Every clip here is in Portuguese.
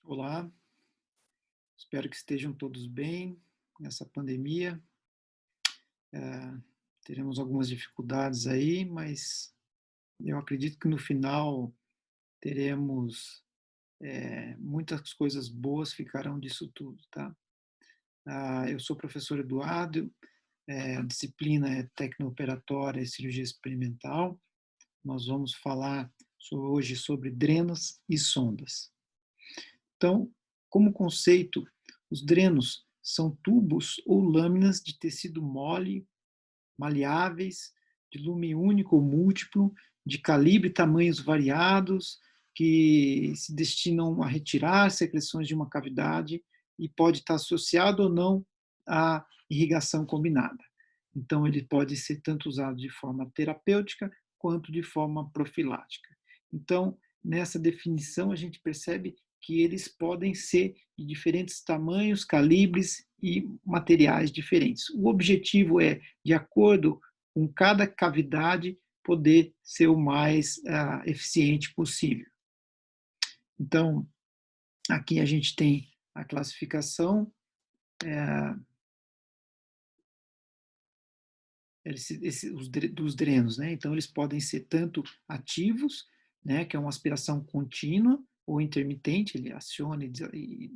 Olá, espero que estejam todos bem nessa pandemia. Eh, Teremos algumas dificuldades aí, mas eu acredito que no final teremos, muitas coisas boas ficarão disso tudo, tá? Eu sou o professor Eduardo, a disciplina é Tecnooperatória e Cirurgia Experimental. Nós vamos falar hoje sobre drenos e sondas. Então, como conceito, os drenos são tubos ou lâminas de tecido mole, maleáveis, de lume único ou múltiplo, de calibre e tamanhos variados, que se destinam a retirar secreções de uma cavidade e pode estar associado ou não à irrigação combinada. Então, ele pode ser tanto usado de forma terapêutica quanto de forma profilática. Então, nessa definição, a gente percebe que eles podem ser de diferentes tamanhos, calibres e materiais diferentes. O objetivo é, de acordo com cada cavidade, poder ser o mais eficiente possível. Então, aqui a gente tem a classificação dos drenos, né? Então, eles podem ser tanto ativos, né, que é uma aspiração contínua, ou intermitente, ele aciona e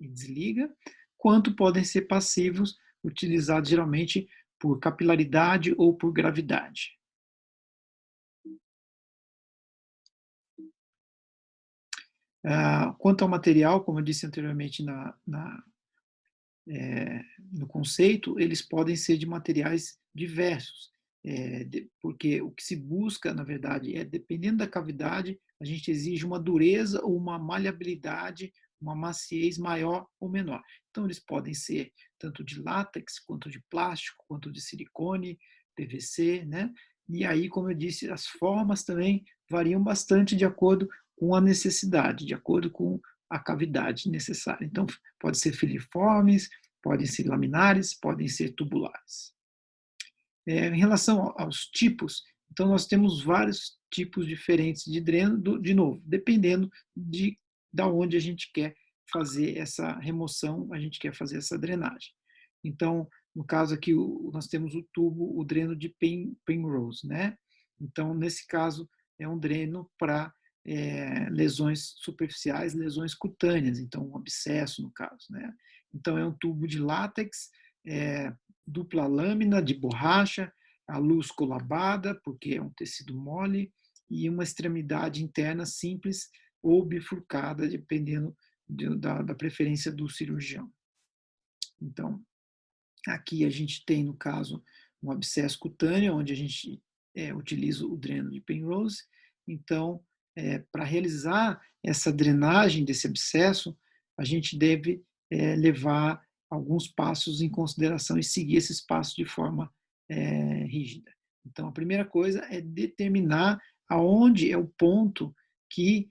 desliga, quanto podem ser passivos, utilizados geralmente por capilaridade ou por gravidade. Quanto ao material, como eu disse anteriormente no conceito, eles podem ser de materiais diversos, porque o que se busca, na verdade, dependendo da cavidade, a gente exige uma dureza ou uma maleabilidade, uma maciez maior ou menor. Então, eles podem ser tanto de látex, quanto de plástico, quanto de silicone, PVC, né? E aí, como eu disse, as formas também variam bastante de acordo com a necessidade, de acordo com a cavidade necessária. Então, pode ser filiformes, podem ser laminares, podem ser tubulares. Em relação aos tipos, então nós temos vários tipos diferentes de dreno, de novo, dependendo da onde a gente quer fazer essa remoção, a gente quer fazer essa drenagem. Então, no caso aqui, nós temos o tubo, o dreno de Penrose, né? Então, nesse caso, é um dreno para lesões superficiais, lesões cutâneas, então um abscesso no caso, né? Então, é um tubo de látex, dupla lâmina de borracha, a luz colabada, porque é um tecido mole, e uma extremidade interna simples ou bifurcada, dependendo da preferência do cirurgião. Então, aqui a gente tem, no caso, um abscesso cutâneo, onde a gente utiliza o dreno de Penrose. Então, para realizar essa drenagem desse abscesso, a gente deve levar alguns passos em consideração e seguir esses passos de forma rígida. Então, a primeira coisa é determinar aonde é o ponto que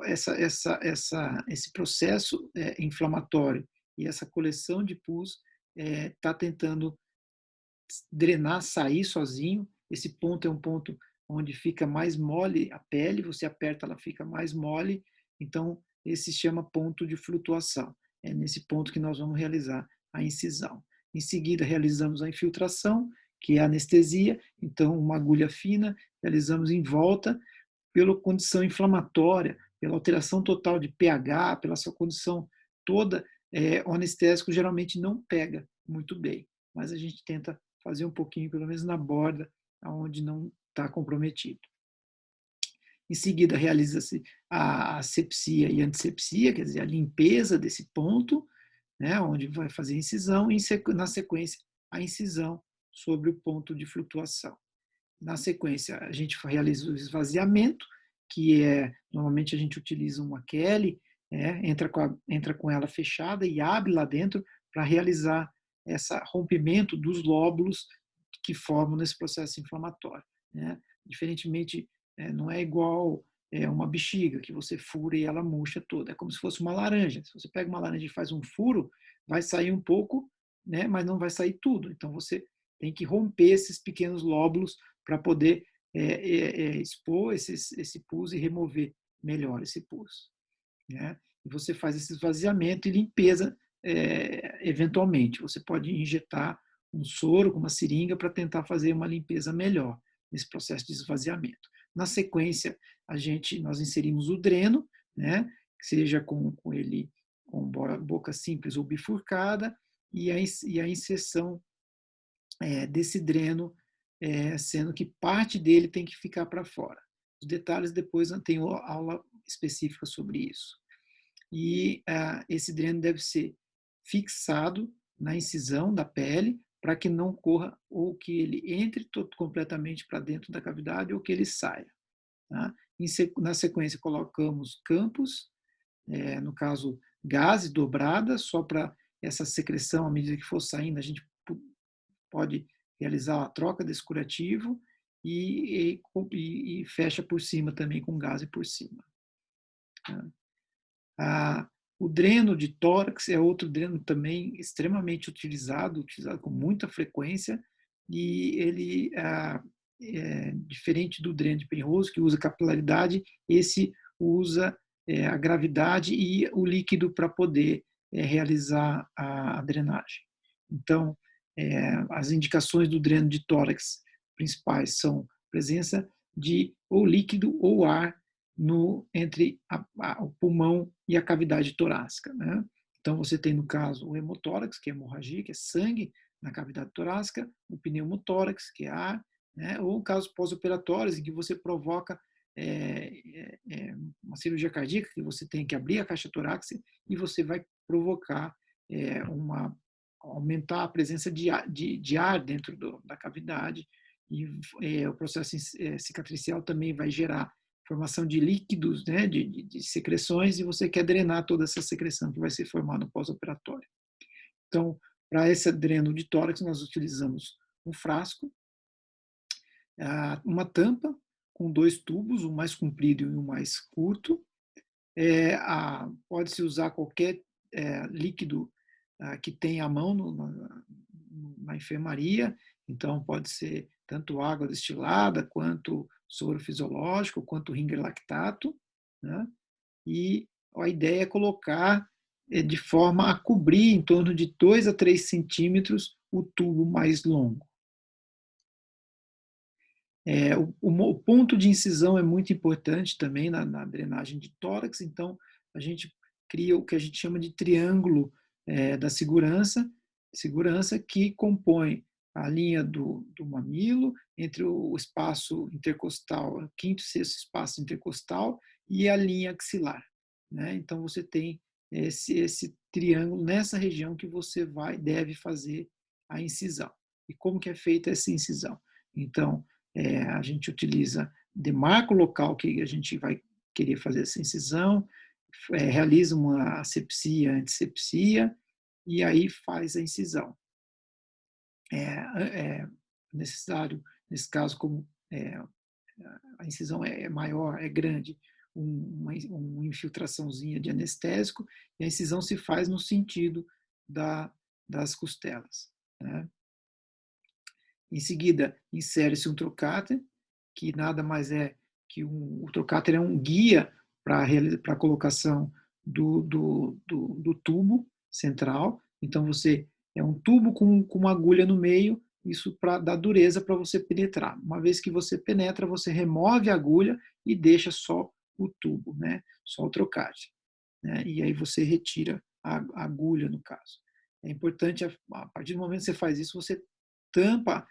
esse processo inflamatório e essa coleção de pus está tentando drenar, sair sozinho. Esse ponto é um ponto onde fica mais mole a pele, você aperta, ela fica mais mole. Então, esse se chama ponto de flutuação. É nesse ponto que nós vamos realizar a incisão. Em seguida, realizamos a infiltração, que é a anestesia. Então, uma agulha fina, realizamos em volta, pela condição inflamatória, pela alteração total de pH, pela sua condição toda, o anestésico geralmente não pega muito bem, mas a gente tenta fazer um pouquinho, pelo menos na borda, onde não está comprometido. Em seguida, realiza-se a asepsia e antisepsia, quer dizer, a limpeza desse ponto, né, onde vai fazer a incisão, e na sequência, a incisão sobre o ponto de flutuação. Na sequência, a gente realiza o esvaziamento, que normalmente a gente utiliza uma Kelly, entra com ela fechada e abre lá dentro para realizar esse rompimento dos lóbulos que formam nesse processo inflamatório. Né? Diferentemente, não é igual uma bexiga, que você fura e ela murcha toda. É como se fosse uma laranja. Se você pega uma laranja e faz um furo, vai sair um pouco, né, mas não vai sair tudo. Então, você tem que romper esses pequenos lóbulos para poder expor esse pus e remover melhor esse pus. Né? e você faz esse esvaziamento e limpeza eventualmente. Você pode injetar um soro com uma seringa para tentar fazer uma limpeza melhor nesse processo de esvaziamento. Na sequência, nós inserimos o dreno, né, seja com ele com boca simples ou bifurcada, e a inserção desse dreno, sendo que parte dele tem que ficar para fora. Os detalhes depois tem aula específica sobre isso. E esse dreno deve ser fixado na incisão da pele para que não corra ou que ele entre completamente para dentro da cavidade ou que ele saia. Tá? Na sequência, colocamos campos, no caso, gases dobrada, só para essa secreção, à medida que for saindo, a gente pode realizar a troca desse curativo e fecha por cima também com gás por cima. O dreno de tórax é outro dreno também extremamente utilizado com muita frequência, e ele diferente do dreno de Penrose, que usa capilaridade, esse usa a gravidade e o líquido para poder realizar a drenagem. Então, as indicações do dreno de tórax principais são presença de ou líquido ou ar entre o pulmão e a cavidade torácica. Né? Então, você tem, no caso, o hemotórax, que é hemorragia, que é sangue na cavidade torácica, o pneumotórax, que é ar, né? Ou casos pós-operatórios, em que você provoca uma cirurgia cardíaca, que você tem que abrir a caixa torácica e você vai provocar aumentar a presença de ar dentro da cavidade, e o processo cicatricial também vai gerar formação de líquidos, né, de secreções, e você quer drenar toda essa secreção que vai ser formada no pós-operatório. Então, para esse dreno de tórax, nós utilizamos um frasco, uma tampa com 2 tubos, um mais comprido e um mais curto. Pode-se usar qualquer líquido que tenha à mão na enfermaria, então pode ser tanto água destilada, quanto soro fisiológico, quanto Ringer lactato, né? E a ideia é colocar de forma a cobrir em torno de 2 a 3 centímetros o tubo mais longo. O ponto de incisão é muito importante também na drenagem de tórax, então a gente cria o que a gente chama de triângulo da segurança, que compõe a linha do mamilo entre o espaço intercostal, o quinto e sexto espaço intercostal, e a linha axilar. Né? Então você tem esse triângulo nessa região que você deve fazer a incisão. E como que é feita essa incisão? Então, a gente demarca o local que a gente vai querer fazer essa incisão, realiza uma asepsia, antisepsia, e aí faz a incisão. É necessário, nesse caso, como a incisão é maior, é grande, uma infiltraçãozinha de anestésico, e a incisão se faz no sentido das costelas. Né? Em seguida, insere-se um trocáter, que nada mais é que o trocáter é um guia para a colocação do tubo central. Então, é um tubo com uma agulha no meio, isso para dar dureza para você penetrar. Uma vez que você penetra, você remove a agulha e deixa só o tubo, né? Só o trocáter. Né? E aí você retira a agulha, no caso. É importante, a partir do momento que você faz isso, você tampa,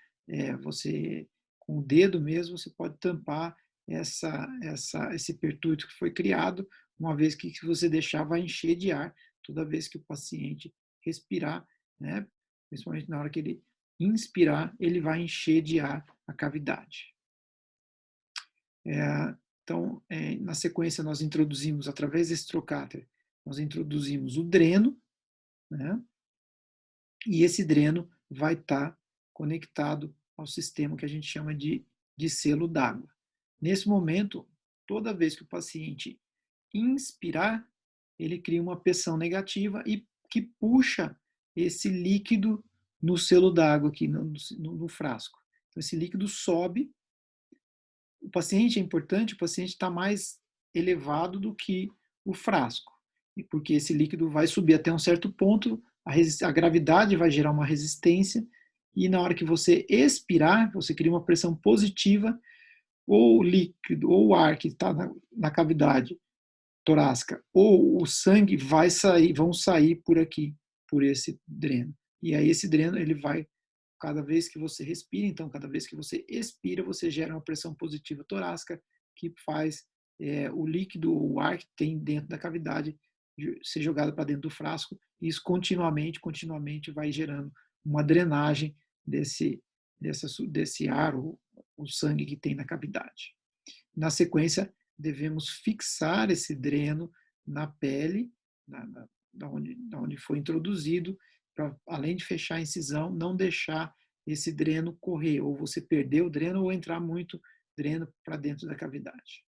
você com o dedo mesmo, você pode tampar esse pertúrito que foi criado, uma vez que se você deixar, vai encher de ar toda vez que o paciente respirar, né? Principalmente na hora que ele inspirar, ele vai encher de ar a cavidade. Então, na sequência, nós introduzimos, através desse trocáter, nós introduzimos o dreno, né? E esse dreno vai estar conectado ao sistema que a gente chama de selo d'água. Nesse momento, toda vez que o paciente inspirar, ele cria uma pressão negativa e que puxa esse líquido no selo d'água aqui no frasco. Então, esse líquido sobe. O paciente é importante, o paciente está mais elevado do que o frasco. porque esse líquido vai subir até um certo ponto, a gravidade vai gerar uma resistência, e na hora que você expirar, você cria uma pressão positiva, ou o líquido, ou o ar que está na cavidade torácica, ou o sangue vão sair por aqui, por esse dreno. E aí esse dreno, ele vai, cada vez que você respira, então cada vez que você expira, você gera uma pressão positiva torácica que faz o líquido ou o ar que tem dentro da cavidade ser jogado para dentro do frasco, e isso continuamente vai gerando uma drenagem desse ar, o sangue que tem na cavidade. Na sequência, devemos fixar esse dreno na pele, da onde foi introduzido, para, além de fechar a incisão, não deixar esse dreno correr, ou você perder o dreno ou entrar muito dreno para dentro da cavidade.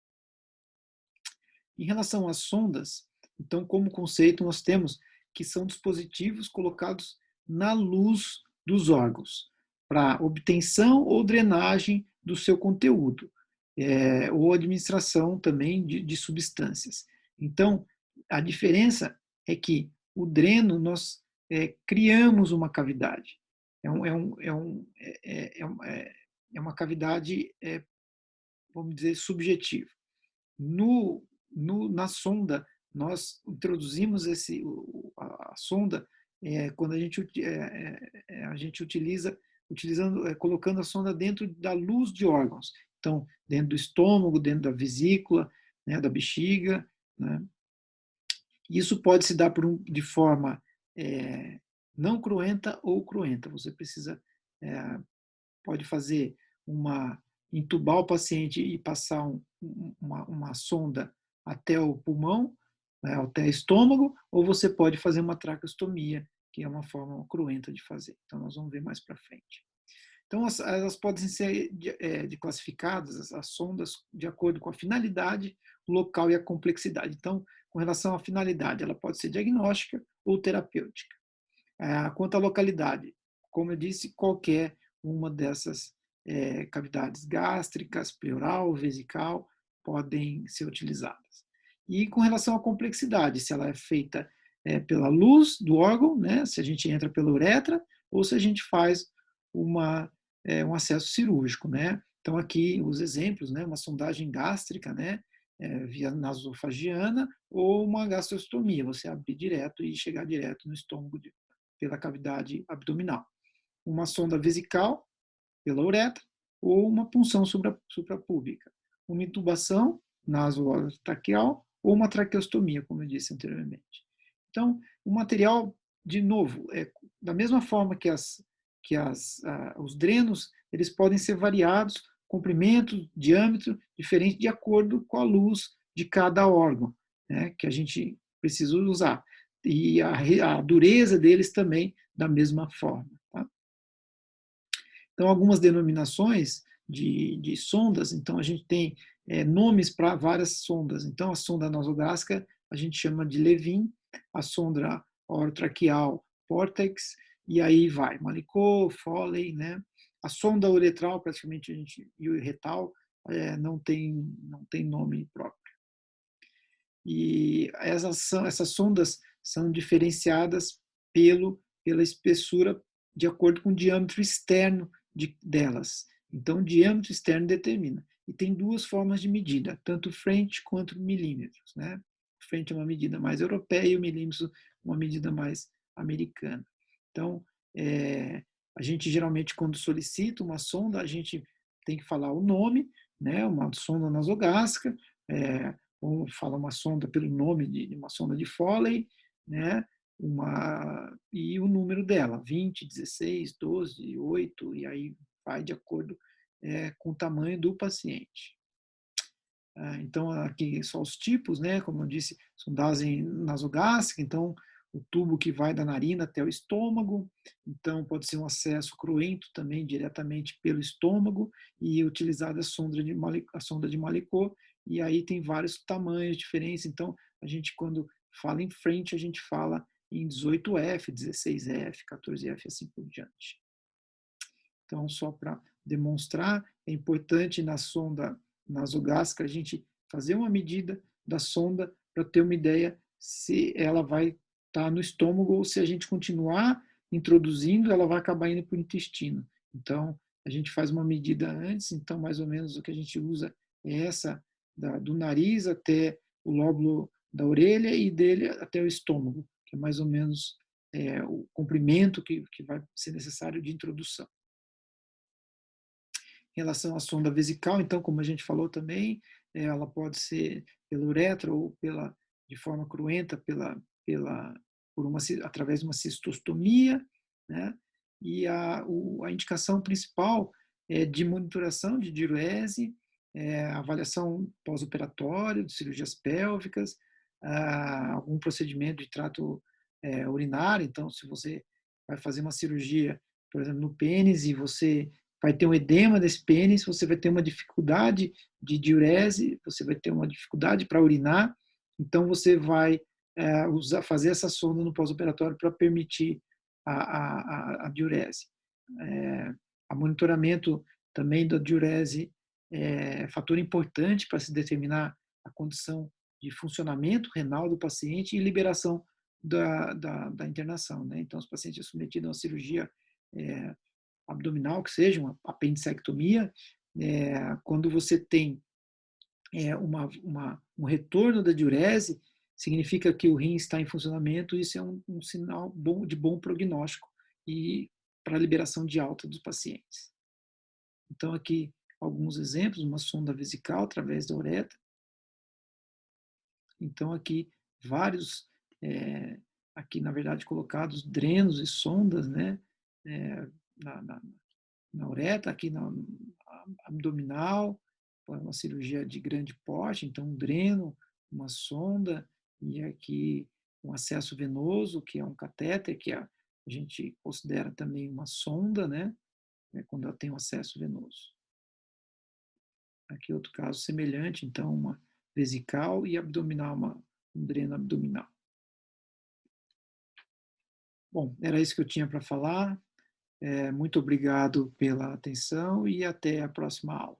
Em relação às sondas, então, como conceito, nós temos que são dispositivos colocados na luz dos órgãos, para obtenção ou drenagem do seu conteúdo, ou administração também de substâncias. Então, a diferença é que o dreno, nós criamos uma cavidade. É uma cavidade, vamos dizer, subjetiva. Na sonda, nós introduzimos a sonda quando a gente colocando a sonda dentro da luz de órgãos. Então, dentro do estômago, dentro da vesícula, né, da bexiga, né? Isso pode se dar de forma não cruenta ou cruenta. Você pode fazer entubar o paciente e passar uma sonda até o pulmão, né, até o estômago, ou você pode fazer uma traqueostomia, que é uma forma cruenta de fazer. Então, nós vamos ver mais para frente. Então, elas podem ser classificadas, as sondas, de acordo com a finalidade, o local e a complexidade. Então, com relação à finalidade, ela pode ser diagnóstica ou terapêutica. Quanto à localidade, como eu disse, qualquer uma dessas cavidades gástricas, pleural, vesical, podem ser utilizadas. E com relação à complexidade, se ela é feita pela luz do órgão, né, se a gente entra pela uretra, ou se a gente faz um acesso cirúrgico, né? Então aqui os exemplos, né, uma sondagem gástrica, né, via nasofagiana, ou uma gastrostomia, você abrir direto e chegar direto no estômago pela cavidade abdominal. Uma sonda vesical pela uretra, ou uma punção suprapúbica. Uma intubação nasotraqueal ou uma traqueostomia, como eu disse anteriormente. Então, o material, de novo, da mesma forma que os drenos, eles podem ser variados, comprimento, diâmetro, diferente de acordo com a luz de cada órgão, né, que a gente precisa usar. E a dureza deles também da mesma forma. Tá? Então, algumas denominações de sondas, então a gente tem nomes para várias sondas. Então, a sonda nasogástrica a gente chama de Levin, a sonda orotraqueal Portex, e aí vai, Malicot, Foley, né? A sonda uretral, praticamente, e o retal, não tem nome próprio. E essas sondas são diferenciadas pela espessura de acordo com o diâmetro externo delas. Então, o diâmetro externo determina. E tem duas formas de medida, tanto French quanto milímetros. Né? O French é uma medida mais europeia e o milímetro uma medida mais americana. Então, a gente geralmente, quando solicita uma sonda, a gente tem que falar o nome, né? Uma sonda nasogástrica, ou fala uma sonda pelo nome de uma sonda de Foley, né? E o número dela, 20, 16, 12, 8, e aí vai de acordo com o tamanho do paciente. Então, aqui só os tipos, né? Como eu disse, sondagem nasogástrica, então o tubo que vai da narina até o estômago, então pode ser um acesso cruento também diretamente pelo estômago, e utilizada a sonda de Malicot, e aí tem vários tamanhos diferentes, então a gente quando fala em frente, a gente fala em 18F, 16F, 14F, assim por diante. Então, só para demonstrar, é importante na sonda nasogástrica a gente fazer uma medida da sonda para ter uma ideia se ela vai estar no estômago ou se a gente continuar introduzindo, ela vai acabar indo para o intestino. Então, a gente faz uma medida antes, então mais ou menos o que a gente usa é essa do nariz até o lóbulo da orelha e dele até o estômago, que é mais ou menos o comprimento que vai ser necessário de introdução. Em relação à sonda vesical, então, como a gente falou também, ela pode ser pela uretra ou de forma cruenta pela, através de uma cistostomia, né? E a indicação principal é de monitoração de diurese, avaliação pós-operatório de cirurgias pélvicas, algum procedimento de trato urinário. Então, se você vai fazer uma cirurgia, por exemplo, no pênis e você vai ter um edema desse pênis, você vai ter uma dificuldade de diurese, você vai ter uma dificuldade para urinar, então você vai fazer essa sonda no pós-operatório para permitir a diurese. A monitoramento também da diurese é fator importante para se determinar a condição de funcionamento renal do paciente e liberação da internação, né? Então, os pacientes submetidos a uma cirurgia abdominal, que seja uma apendicectomia, quando você tem um retorno da diurese, significa que o rim está em funcionamento, isso é um sinal de bom prognóstico e para a liberação de alta dos pacientes. Então, aqui alguns exemplos, uma sonda vesical através da uretra. Então, aqui vários, aqui na verdade colocados drenos e sondas, né, na, na, na uretra, aqui na abdominal, uma cirurgia de grande porte, então um dreno, uma sonda, e aqui um acesso venoso, que é um catéter, que a gente considera também uma sonda, né, quando ela tem um acesso venoso. Aqui outro caso semelhante, então uma vesical e abdominal, um dreno abdominal. Bom, era isso que eu tinha para falar. Muito obrigado pela atenção e até a próxima aula.